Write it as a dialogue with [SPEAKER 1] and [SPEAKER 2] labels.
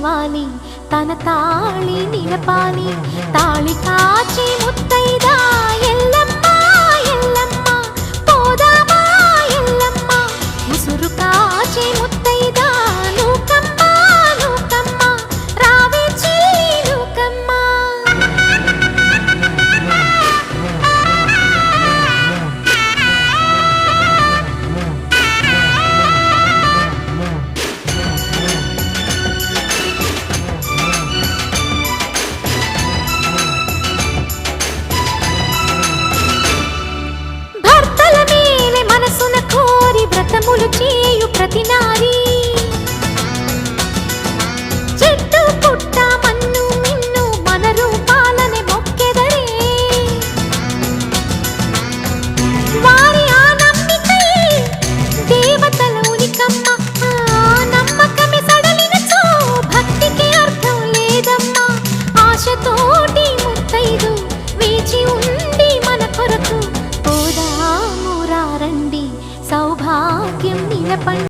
[SPEAKER 1] నవ్వాలి తన తాళి నిలపాలి తాళి కాచి ముత్తైదా ఎల్లమ్మ ఎల్లమ్మ పోదామా ఎల్లమ్మ ముసురు కాచి ముత్తైదా నూకమ్మ నూకమ్మ రావే చెల్లి నూకమ్మ. వ్రతములు చేయు ప్రతి నారీ చెట్టు పుట్ట మన్ను మిన్ను మన రూపాలనే మొక్కెదరే వారి ఆ నమ్మికై దేవతలోనికమ్మ నమ్మకమే సడలినచో భక్తికి అర్థం లేదమ్మా ఆశతోటి ముత్తైదు వేచి ఉండి మన కొరకు పోదాము రండి సౌభాగ్యం నిలపండి.